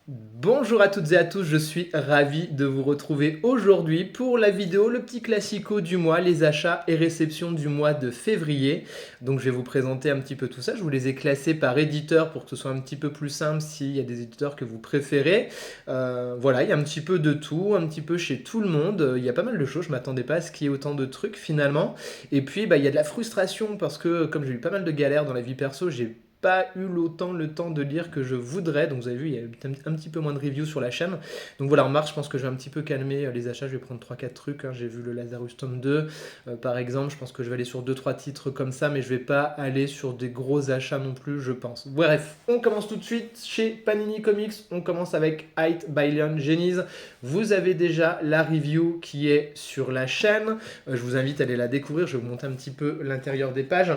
Bonjour à toutes et à tous, je suis ravi de vous retrouver aujourd'hui pour la vidéo, le petit classico du mois, les achats et réceptions du mois de février. Donc je vais vous présenter un petit peu tout ça, je vous les ai classés par éditeur pour que ce soit un petit peu plus simple s'il y a des éditeurs que vous préférez. Voilà, il y a un petit peu de tout, un petit peu chez tout le monde, il y a pas mal de choses, je ne m'attendais pas à ce qu'il y ait autant de trucs finalement. Et puis il y a de la frustration parce que comme j'ai eu pas mal de galères dans la vie perso, j'ai pas eu autant le temps de lire que je voudrais. Donc vous avez vu, il y a eu un petit peu moins de reviews sur la chaîne. Donc voilà, en mars, je pense que je vais un petit peu calmer les achats. Je vais prendre trois quatre trucs, hein. J'ai vu le Lazarus Tome 2, par exemple. Je pense que je vais aller sur deux trois titres comme ça, mais je vais pas aller sur des gros achats non plus, je pense. Bref, on commence tout de suite chez Panini Comics. On commence avec Height by Leon Genies. Vous avez déjà la review qui est sur la chaîne. Je vous invite à aller la découvrir. Je vais vous montrer un petit peu l'intérieur des pages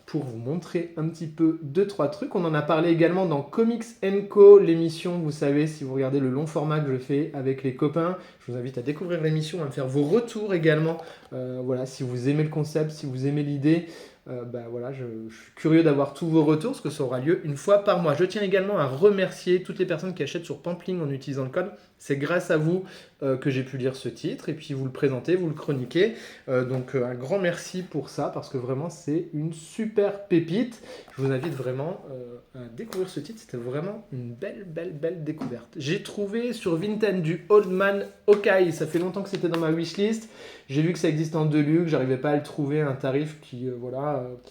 pour vous montrer un petit peu deux, trois trucs. On en a parlé également dans Comics Co, l'émission, vous savez, si vous regardez le long format que je fais avec les copains, je vous invite à découvrir l'émission, à me faire vos retours également. Voilà, si vous aimez le concept, si vous aimez l'idée, voilà, je suis curieux d'avoir tous vos retours, parce que ça aura lieu une fois par mois. Je tiens également à remercier toutes les personnes qui achètent sur Pampling en utilisant le code. C'est grâce à vous que j'ai pu lire ce titre, et puis vous le présentez, vous le chroniquez. Donc un grand merci pour ça, parce que vraiment c'est une super pépite. Je vous invite vraiment à découvrir ce titre, c'était vraiment une belle, belle, belle découverte. J'ai trouvé sur Vinted du Old Man Hawkeye, ça fait longtemps que c'était dans ma wishlist. J'ai vu que ça existe en Deluxe, j'arrivais pas à le trouver à un tarif qui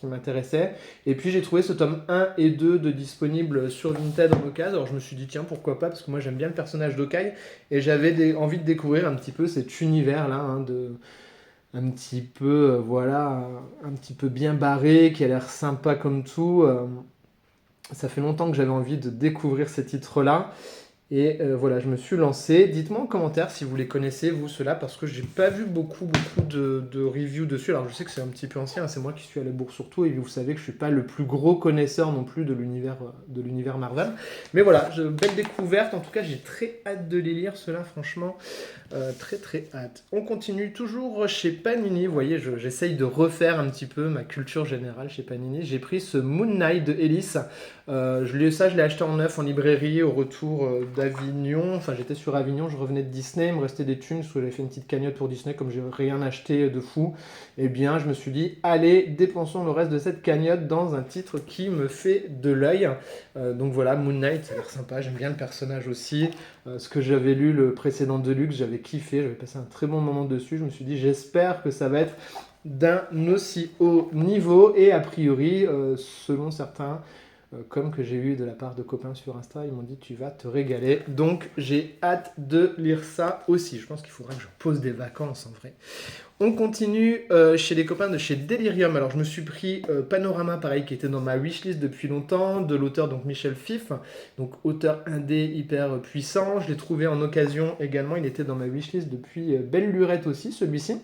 m'intéressait. Et puis j'ai trouvé ce tome 1 et 2 de disponible sur Vinted en occasion. Alors je me suis dit tiens pourquoi pas, parce que moi j'aime bien le personnage d'Hawkeye et j'avais envie de découvrir un petit peu cet univers là, hein, un petit peu voilà, un petit peu bien barré, qui a l'air sympa comme tout. Ça fait longtemps que j'avais envie de découvrir ces titres là. Et voilà, je me suis lancé. Dites-moi en commentaire si vous les connaissez, vous, ceux-là, parce que j'ai pas vu beaucoup de reviews dessus. Alors je sais que c'est un petit peu ancien, hein, c'est moi qui suis à la bourre surtout, et vous savez que je suis pas le plus gros connaisseur non plus de l'univers Marvel. Mais voilà, belle découverte. En tout cas, j'ai très hâte de les lire, ceux-là, franchement. Très très hâte. On continue toujours chez Panini. Vous voyez, j'essaye de refaire un petit peu ma culture générale chez Panini. J'ai pris ce Moon Knight de Ellis. Je l'ai acheté en neuf en librairie au retour d'Avignon. Enfin, j'étais sur Avignon, je revenais de Disney, il me restait des thunes, parce que j'avais fait une petite cagnotte pour Disney, comme j'ai rien acheté de fou. Eh bien, je me suis dit, allez, dépensons le reste de cette cagnotte dans un titre qui me fait de l'œil. Donc voilà, Moon Knight, ça a l'air sympa, j'aime bien le personnage aussi. Ce que j'avais lu le précédent Deluxe, j'avais kiffé, j'avais passé un très bon moment dessus. Je me suis dit, j'espère que ça va être d'un aussi haut niveau. Et a priori, selon certains comme que j'ai eu de la part de copains sur Insta, ils m'ont dit tu vas te régaler. Donc j'ai hâte de lire ça aussi. Je pense qu'il faudra que je pose des vacances en vrai. On continue chez les copains de chez Delirium. Alors je me suis pris Panorama, pareil, qui était dans ma wishlist depuis longtemps, de l'auteur donc Michel Fif, donc auteur indé hyper puissant. Je l'ai trouvé en occasion également, il était dans ma wishlist depuis belle lurette aussi celui-ci.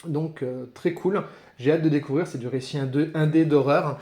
Donc très cool, j'ai hâte de découvrir, c'est du récit indé d'horreur.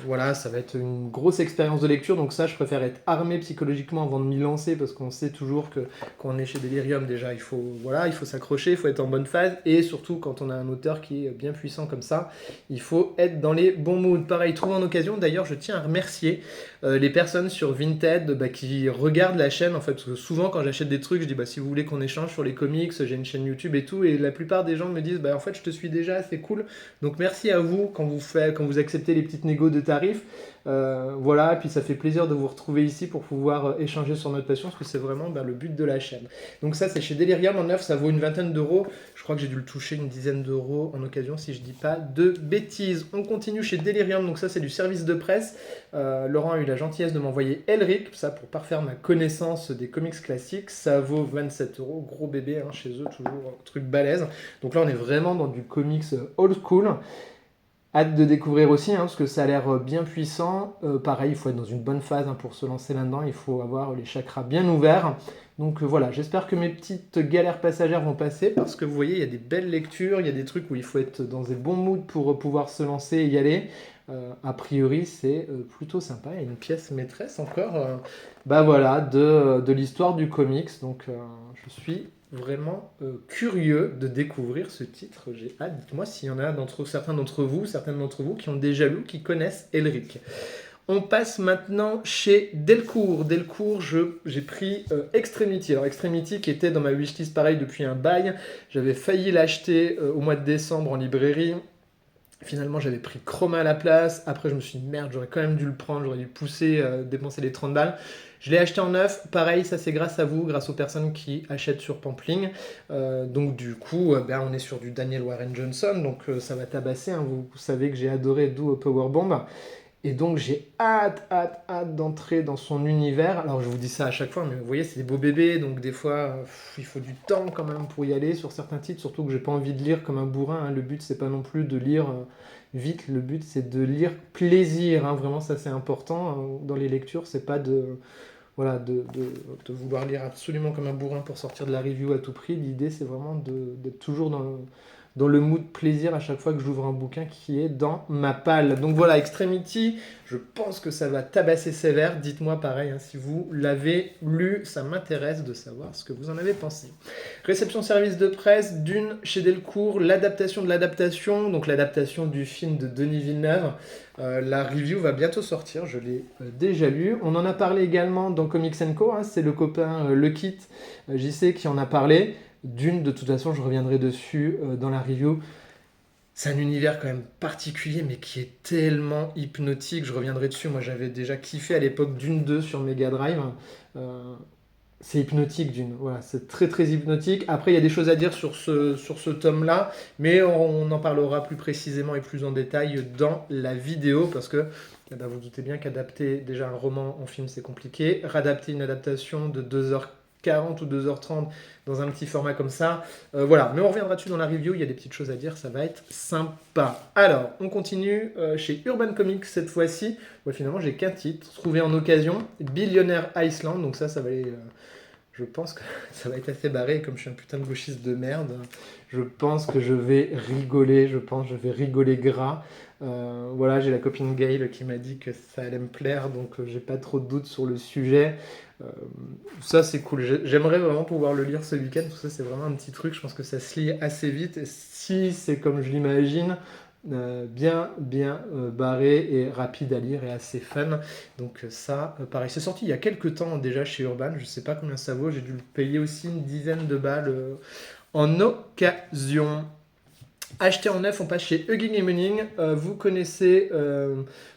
Voilà, ça va être une grosse expérience de lecture, donc ça je préfère être armé psychologiquement avant de m'y lancer, parce qu'on sait toujours que quand on est chez Delirium déjà, il faut s'accrocher, il faut être en bonne phase, et surtout quand on a un auteur qui est bien puissant comme ça, il faut être dans les bons moods. Pareil, trouvé en occasion, d'ailleurs je tiens à remercier les personnes sur Vinted qui regardent la chaîne, en fait, parce que souvent quand j'achète des trucs, je dis si vous voulez qu'on échange sur les comics, j'ai une chaîne YouTube et tout, et la plupart des gens me disent en fait je te suis déjà, c'est cool. Donc merci à vous quand vous acceptez les petites négos de tarifs. Voilà, et puis ça fait plaisir de vous retrouver ici pour pouvoir échanger sur notre passion, parce que c'est vraiment le but de la chaîne. Donc ça c'est chez Delirium en neuf, ça vaut une vingtaine d'euros. Je crois que j'ai dû le toucher une dizaine d'euros en occasion si je dis pas de bêtises. On continue chez Delirium, donc ça c'est du service de presse. Laurent a eu la gentillesse de m'envoyer Elric, ça pour parfaire ma connaissance des comics classiques. Ça vaut 27 euros, gros bébé chez eux, toujours un truc balèze. Donc là on est vraiment dans du comics old school. Hâte de découvrir aussi, parce que ça a l'air bien puissant. Pareil, il faut être dans une bonne phase pour se lancer là-dedans. Il faut avoir les chakras bien ouverts. Donc voilà, j'espère que mes petites galères passagères vont passer, parce que vous voyez, il y a des belles lectures, il y a des trucs où il faut être dans des bons moods pour pouvoir se lancer et y aller. A priori, c'est plutôt sympa. Il y a une pièce maîtresse encore voilà, de l'histoire du comics. Donc je suis vraiment curieux de découvrir ce titre. J'ai hâte. Dites-moi s'il y en a certaines d'entre vous qui ont déjà lu, qui connaissent Elric. On passe maintenant chez Delcourt. Delcourt, j'ai pris Extremity. Alors Extremity qui était dans ma wishlist pareil depuis un bail. J'avais failli l'acheter au mois de décembre en librairie. Finalement, j'avais pris Chroma à la place. Après, je me suis dit, merde, j'aurais quand même dû le prendre. J'aurais dû pousser, dépenser les 30 balles. Je l'ai acheté en neuf. Pareil, ça c'est grâce à vous, grâce aux personnes qui achètent sur Pampling. Donc du coup, on est sur du Daniel Warren Johnson. Donc ça va tabasser. Hein. Vous savez que j'ai adoré Do Powerbomb. Et donc j'ai hâte d'entrer dans son univers. Alors je vous dis ça à chaque fois, mais vous voyez, c'est des beaux bébés, donc des fois, il faut du temps quand même pour y aller sur certains titres, surtout que j'ai pas envie de lire comme un bourrin. Hein. Le but, c'est pas non plus de lire vite, le but, c'est de lire plaisir. Hein. Vraiment, ça c'est important dans les lectures, c'est pas de vouloir lire absolument comme un bourrin pour sortir de la review à tout prix. L'idée, c'est vraiment d'être toujours dans le mood plaisir à chaque fois que j'ouvre un bouquin qui est dans ma palle. Donc voilà, Extremity, je pense que ça va tabasser sévère. Dites-moi pareil, hein, si vous l'avez lu, ça m'intéresse de savoir ce que vous en avez pensé. Réception service de presse, Dune chez Delcourt, l'adaptation de l'adaptation, donc l'adaptation du film de Denis Villeneuve. La review va bientôt sortir, je l'ai déjà lu. On en a parlé également dans Comics & Co, hein, c'est le copain Le Kit, JC qui en a parlé. Dune, de toute façon, je reviendrai dessus dans la review. C'est un univers quand même particulier, mais qui est tellement hypnotique. Je reviendrai dessus. Moi, j'avais déjà kiffé à l'époque Dune 2 sur Mega Drive. C'est hypnotique, Dune. Voilà, c'est très très hypnotique. Après, il y a des choses à dire sur ce tome-là, mais on en parlera plus précisément et plus en détail dans la vidéo, parce que vous vous doutez bien qu'adapter déjà un roman en film, c'est compliqué. Radapter une adaptation de 2h40 ou 2h30 dans un petit format comme ça. Voilà, mais on reviendra dessus dans la review, il y a des petites choses à dire, ça va être sympa. Alors, on continue chez Urban Comics cette fois-ci. Ouais, finalement, j'ai qu'un titre, trouvé en occasion, Billionaire Iceland, donc ça va aller... je pense que ça va être assez barré, comme je suis un putain de gauchiste de merde. Je pense que je vais rigoler, je vais rigoler gras. Voilà, j'ai la copine Gail qui m'a dit que ça allait me plaire, donc j'ai pas trop de doutes sur le sujet. Ça c'est cool, j'aimerais vraiment pouvoir le lire ce week-end, tout ça c'est vraiment un petit truc, je pense que ça se lit assez vite, et si c'est comme je l'imagine, bien barré et rapide à lire et assez fun. Donc ça, pareil, c'est sorti il y a quelques temps déjà chez Urban, je sais pas combien ça vaut, j'ai dû le payer aussi une dizaine de balles en occasion. Acheté en neuf, on passe chez Hugging et Munning. Vous connaissez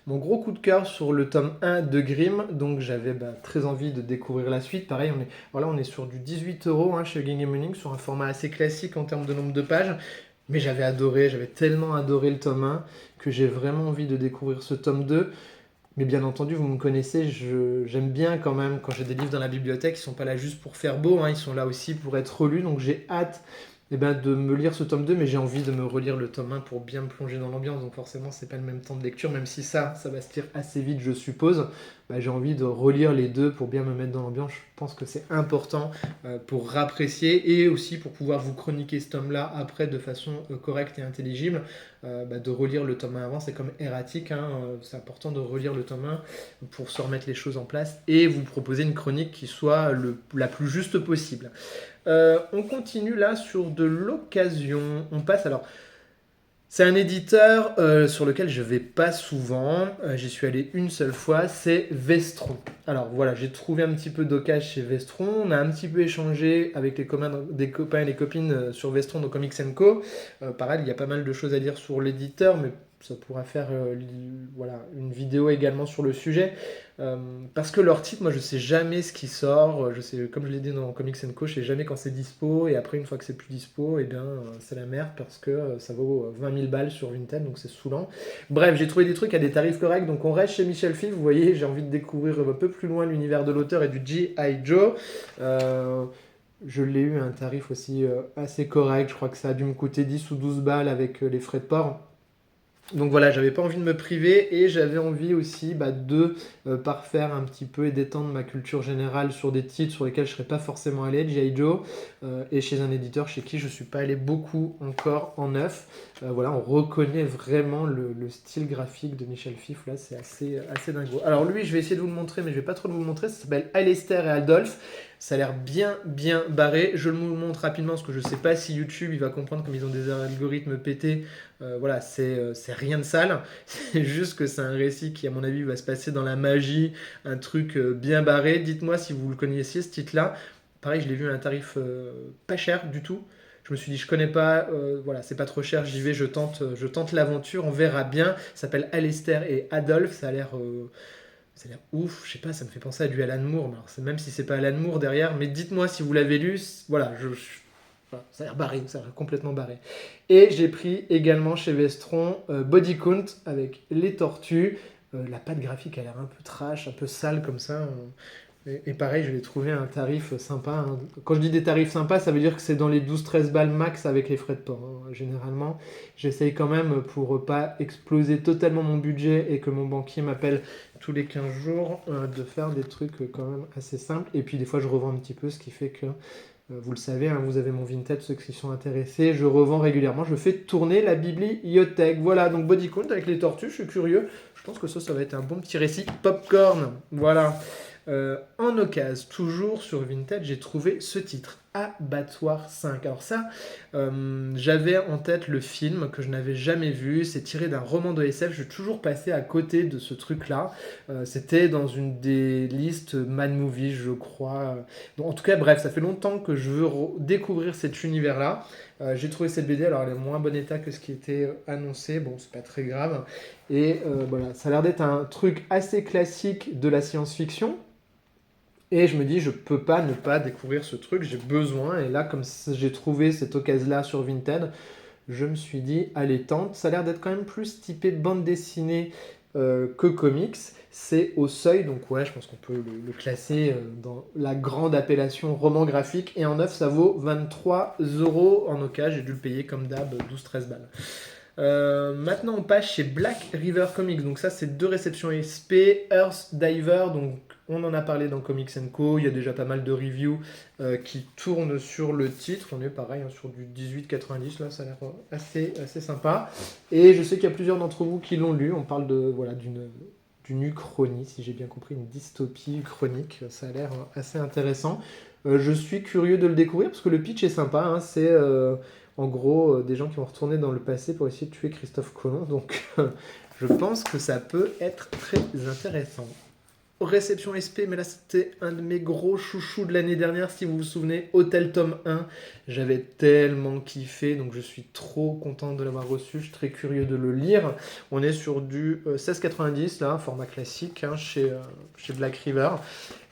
mon gros coup de cœur sur le tome 1 de Grimm, donc j'avais très envie de découvrir la suite. Pareil, on est sur du 18 € hein, chez Hugging et Munning, sur un format assez classique en termes de nombre de pages. Mais j'avais tellement adoré le tome 1 que j'ai vraiment envie de découvrir ce tome 2. Mais bien entendu, vous me connaissez, j'aime bien quand même quand j'ai des livres dans la bibliothèque, ils ne sont pas là juste pour faire beau, hein, ils sont là aussi pour être relus. Donc j'ai hâte de me lire ce tome 2, mais j'ai envie de me relire le tome 1 pour bien me plonger dans l'ambiance. Donc forcément, c'est pas le même temps de lecture, même si ça va se lire assez vite, je suppose. J'ai envie de relire les deux pour bien me mettre dans l'ambiance. Je pense que c'est important pour apprécier et aussi pour pouvoir vous chroniquer ce tome-là après de façon correcte et intelligible. De relire le tome 1 avant, c'est comme erratique. Hein, c'est important de relire le tome 1 pour se remettre les choses en place et vous proposer une chronique qui soit la plus juste possible. On continue là sur de l'occasion. On passe alors... C'est un éditeur sur lequel je vais pas souvent, j'y suis allé une seule fois, c'est Vestron. Alors voilà, j'ai trouvé un petit peu d'occasion chez Vestron, on a un petit peu échangé avec des copains et les copines sur Vestron dans Comics & Co. Pareil, il y a pas mal de choses à dire sur l'éditeur, mais ça pourra faire une vidéo également sur le sujet. Parce que leur titre, moi je sais jamais ce qui sort, comme je l'ai dit dans Comics & Co, je sais jamais quand c'est dispo, et après une fois que c'est plus dispo, c'est la merde parce que ça vaut 20 000 balles sur Vinted, donc c'est saoulant. Bref, j'ai trouvé des trucs à des tarifs corrects, donc on reste chez Michel Fils, vous voyez, j'ai envie de découvrir un peu plus loin l'univers de l'auteur et du G.I. Joe. Je l'ai eu à un tarif aussi assez correct, je crois que ça a dû me coûter 10 ou 12 balles avec les frais de port. Donc voilà, j'avais pas envie de me priver et j'avais envie aussi de parfaire un petit peu et d'étendre ma culture générale sur des titres sur lesquels je serais pas forcément allé, G.I. Joe, et chez un éditeur chez qui je suis pas allé beaucoup encore en neuf. On reconnaît vraiment le style graphique de Michel Fif, là c'est assez dingo. Alors lui, je vais essayer de vous le montrer, mais je vais pas trop vous le montrer, ça s'appelle Alistair et Adolphe. Ça a l'air bien barré. Je le montre rapidement parce que je sais pas si YouTube il va comprendre comme ils ont des algorithmes pétés. Voilà, c'est rien de sale. C'est juste que c'est un récit qui, à mon avis, va se passer dans la magie, un truc bien barré. Dites-moi si vous le connaissiez ce titre-là. Pareil, je l'ai vu à un tarif pas cher du tout. Je me suis dit, je connais pas, voilà, c'est pas trop cher, j'y vais, je tente l'aventure, on verra bien. Ça s'appelle Alistair et Adolphe, ça a l'air ouf, je sais pas, ça me fait penser à du Alan Moore, mais alors, même si c'est pas Alan Moore derrière, mais dites-moi si vous l'avez lu, voilà, voilà, ça a l'air barré, ça a l'air complètement barré. Et j'ai pris également chez Vestron Body Count avec les tortues. La patte graphique a l'air un peu trash, un peu sale comme ça. Et pareil, je l'ai trouvé à un tarif sympa, hein. Quand je dis des tarifs sympas, ça veut dire que c'est dans les 12-13 balles max avec les frais de port, hein. Généralement, j'essaye quand même pour pas exploser totalement mon budget et que mon banquier m'appelle tous les 15 jours de faire des trucs quand même assez simples. Et puis des fois, je revends un petit peu, ce qui fait que, vous le savez, hein, vous avez mon vintage, ceux qui sont intéressés, je revends régulièrement, je fais tourner la bibliothèque. Voilà, donc Body Count avec les tortues, je suis curieux. Je pense que ça va être un bon petit récit popcorn. Voilà. En occasion, toujours sur Vinted, j'ai trouvé ce titre, Abattoir 5. Alors ça, j'avais en tête le film que je n'avais jamais vu. C'est tiré d'un roman de SF. Je suis toujours passé à côté de ce truc-là. C'était dans une des listes Mad Movie, je crois. Donc, en tout cas, bref, ça fait longtemps que je veux découvrir cet univers-là. J'ai trouvé cette BD, alors elle est en moins bon état que ce qui était annoncé. Bon, c'est pas très grave. Et voilà, ça a l'air d'être un truc assez classique de la science-fiction. Et je me dis, je peux pas ne pas découvrir ce truc, j'ai besoin. Et là, comme j'ai trouvé cette occasion-là sur Vinted, je me suis dit, allez, tente. Ça a l'air d'être quand même plus typé bande dessinée que comics. C'est au seuil, donc ouais, je pense qu'on peut le classer dans la grande appellation roman graphique. Et en neuf, ça vaut 23 euros. En occasion, j'ai dû le payer comme d'hab, 12-13 balles. Maintenant, on passe chez Black River Comics. Donc ça, c'est 2 réceptions SP, Earth Diver. Donc on en a parlé dans Comics Co. Il y a déjà pas mal de reviews qui tournent sur le titre. On est pareil, hein, sur du 18,90. Là, ça a l'air assez sympa. Et je sais qu'il y a plusieurs d'entre vous qui l'ont lu. On parle voilà, d'une uchronie, si j'ai bien compris, une dystopie chronique. Ça a l'air assez intéressant. Je suis curieux de le découvrir parce que le pitch est sympa, hein. C'est en gros des gens qui vont retourner dans le passé pour essayer de tuer Christophe Colomb. Donc je pense que ça peut être très intéressant. Réception SP, mais là c'était un de mes gros chouchous de l'année dernière, si vous vous souvenez, Hôtel Tome 1. J'avais tellement kiffé, donc je suis trop content de l'avoir reçu, je suis très curieux de le lire. On est sur du 16,90 là, format classique, hein, chez Black River.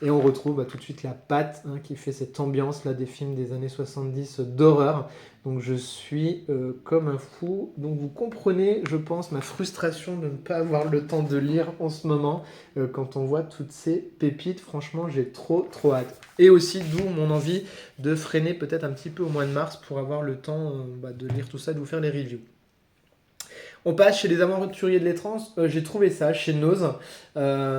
Et on retrouve tout de suite la patte, hein, qui fait cette ambiance là des films des années 70 d'horreur. Donc je suis comme un fou. Donc vous comprenez, je pense, ma frustration de ne pas avoir le temps de lire en ce moment. Quand on voit toutes ces pépites, franchement, j'ai trop hâte. Et aussi, d'où mon envie de freiner peut-être un petit peu au mois de mars pour avoir le temps de lire tout ça, de vous faire les reviews. On passe chez les aventuriers de l'étrange. J'ai trouvé ça chez Nose.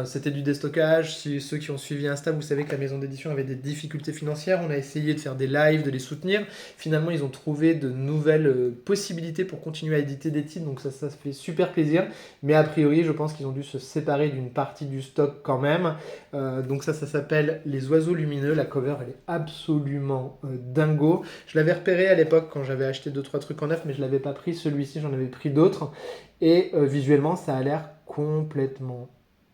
C'était du déstockage. Si ceux qui ont suivi Insta, vous savez que la maison d'édition avait des difficultés financières. On a essayé de faire des lives, de les soutenir. Finalement, ils ont trouvé de nouvelles possibilités pour continuer à éditer des titres. Donc ça fait super plaisir. Mais a priori, je pense qu'ils ont dû se séparer d'une partie du stock quand même. Donc ça s'appelle Les Oiseaux Lumineux. La cover, elle est absolument dingo. Je l'avais repéré à l'époque quand j'avais acheté 2-3 trucs en neuf, mais je ne l'avais pas pris. Celui-ci, j'en avais pris d'autres. Et visuellement, ça a l'air complètement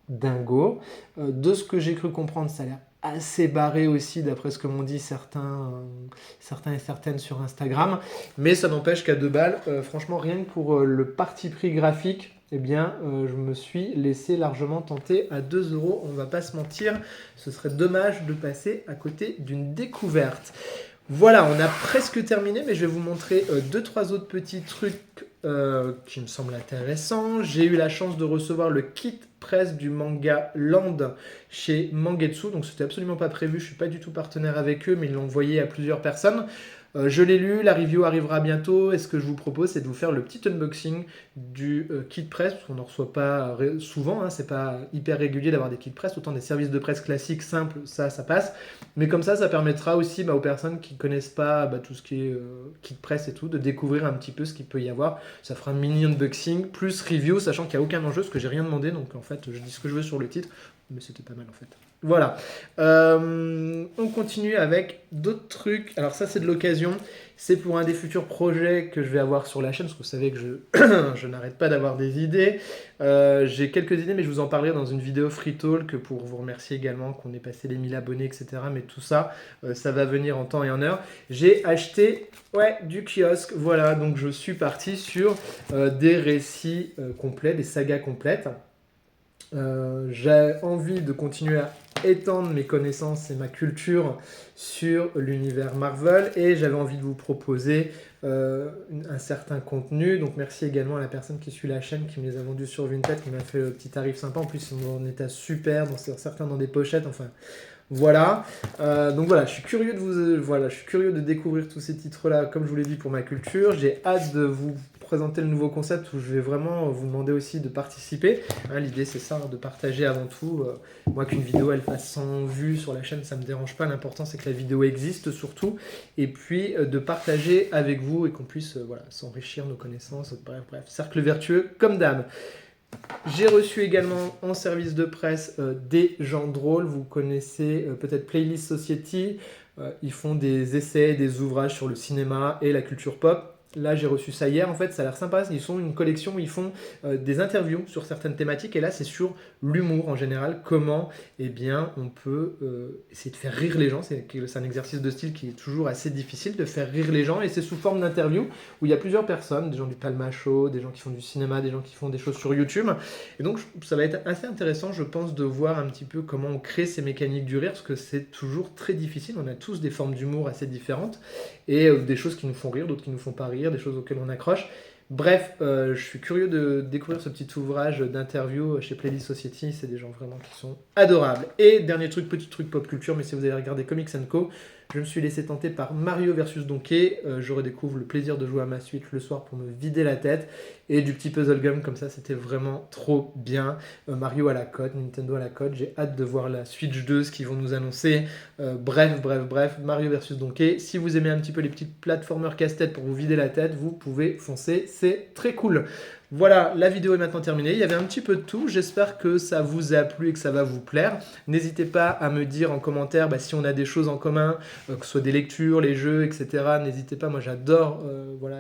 dingo. De ce que j'ai cru comprendre, ça a l'air assez barré aussi, d'après ce que m'ont dit certains et certaines sur Instagram. Mais ça n'empêche qu'à 2 balles, franchement, rien que pour le parti pris graphique, eh bien, je me suis laissé largement tenter à 2 euros. On ne va pas se mentir, ce serait dommage de passer à côté d'une découverte. Voilà, on a presque terminé, mais je vais vous montrer 2-3 autres petits trucs qui me semblent intéressants. J'ai eu la chance de recevoir le kit presse du manga Land chez Mangetsu, donc c'était absolument pas prévu, je suis pas du tout partenaire avec eux, mais ils l'ont envoyé à plusieurs personnes. Je l'ai lu, la review arrivera bientôt, et ce que je vous propose, c'est de vous faire le petit unboxing du kit presse, parce qu'on n'en reçoit pas souvent, hein, c'est pas hyper régulier d'avoir des kits presse, autant des services de presse classiques, simples, ça passe, mais comme ça permettra aussi aux personnes qui connaissent pas tout ce qui est kit presse et tout, de découvrir un petit peu ce qu'il peut y avoir. Ça fera un mini unboxing, plus review, sachant qu'il n'y a aucun enjeu, parce que j'ai rien demandé, donc en fait, je dis ce que je veux sur le titre, mais c'était pas mal en fait. Voilà. On continue avec d'autres trucs. Alors ça, c'est de l'occasion. C'est pour un des futurs projets que je vais avoir sur la chaîne, parce que vous savez que je n'arrête pas d'avoir des idées. J'ai quelques idées, mais je vous en parlerai dans une vidéo Free Talk pour vous remercier également qu'on ait passé les 1000 abonnés, etc. Mais tout ça, ça va venir en temps et en heure. J'ai acheté du kiosque. Voilà, donc je suis parti sur des récits complets, des sagas complètes. J'ai envie de continuer à étendre mes connaissances et ma culture sur l'univers Marvel et j'avais envie de vous proposer un certain contenu. Donc merci également à la personne qui suit la chaîne qui me les a vendus sur Vinted, qui m'a fait le petit tarif sympa. En plus, ils sont en état super, certains dans des pochettes. Enfin, voilà. Donc voilà, je suis curieux je suis curieux de découvrir tous ces titres-là, comme je vous l'ai dit, pour ma culture. J'ai hâte de vous présenter le nouveau concept où je vais vraiment vous demander aussi de participer. Hein, l'idée, c'est ça, de partager avant tout. Moi, qu'une vidéo, elle fasse 100 vues sur la chaîne, ça me dérange pas. L'important, c'est que la vidéo existe surtout. Et puis, de partager avec vous et qu'on puisse voilà, s'enrichir nos connaissances. Bref, cercle vertueux comme d'hab. J'ai reçu également en service de presse des gens drôles. Vous connaissez peut-être Playlist Society. Ils font des essais, des ouvrages sur le cinéma et la culture pop. Là, j'ai reçu ça hier. En fait, ça a l'air sympa. Ils sont une collection où ils font des interviews sur certaines thématiques. Et là, c'est sur l'humour en général. Comment on peut essayer de faire rire les gens. C'est un exercice de style qui est toujours assez difficile de faire rire les gens. Et c'est sous forme d'interview où il y a plusieurs personnes, des gens du Palma Show, des gens qui font du cinéma, des gens qui font des choses sur YouTube. Et donc, ça va être assez intéressant, je pense, de voir un petit peu comment on crée ces mécaniques du rire, parce que c'est toujours très difficile. On a tous des formes d'humour assez différentes et des choses qui nous font rire, d'autres qui nous font pas rire, des choses auxquelles on accroche. Bref, je suis curieux de découvrir ce petit ouvrage d'interview chez Playlist Society. C'est des gens vraiment qui sont adorables. Et dernier truc, petit truc pop culture, mais si vous avez regardé Comics & Co, je me suis laissé tenter par Mario versus Donkey. Je redécouvre le plaisir de jouer à ma Switch le soir pour me vider la tête. Et du petit puzzle game comme ça, c'était vraiment trop bien. Mario à la cote, Nintendo à la cote. J'ai hâte de voir la Switch 2, ce qu'ils vont nous annoncer. Bref, Mario versus Donkey. Si vous aimez un petit peu les petites platformers casse-tête pour vous vider la tête, vous pouvez foncer. C'est très cool. Voilà, la vidéo est maintenant terminée. Il y avait un petit peu de tout. J'espère que ça vous a plu et que ça va vous plaire. N'hésitez pas à me dire en commentaire si on a des choses en commun, que ce soit des lectures, les jeux, etc. N'hésitez pas. Moi, j'adore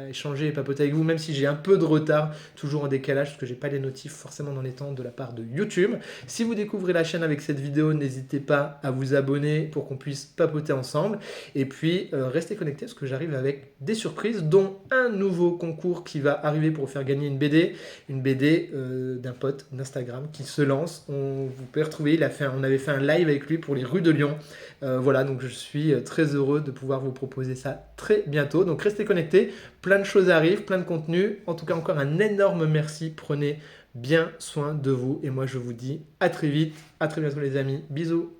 échanger et papoter avec vous, même si j'ai un peu de retard, toujours en décalage, parce que j'ai pas les notifs forcément dans les temps de la part de YouTube. Si vous découvrez la chaîne avec cette vidéo, n'hésitez pas à vous abonner pour qu'on puisse papoter ensemble. Et puis, restez connectés parce que j'arrive avec des surprises, dont un nouveau concours qui va arriver pour vous faire gagner une BD d'un pote d'Instagram qui se lance. Vous pouvez retrouver, on avait fait un live avec lui pour les rues de Lyon. Voilà, donc je suis très heureux de pouvoir vous proposer ça très bientôt. Donc restez connectés, plein de choses arrivent, plein de contenu. En tout cas, encore un énorme merci. Prenez bien soin de vous et moi je vous dis à très vite, à très bientôt les amis. Bisous.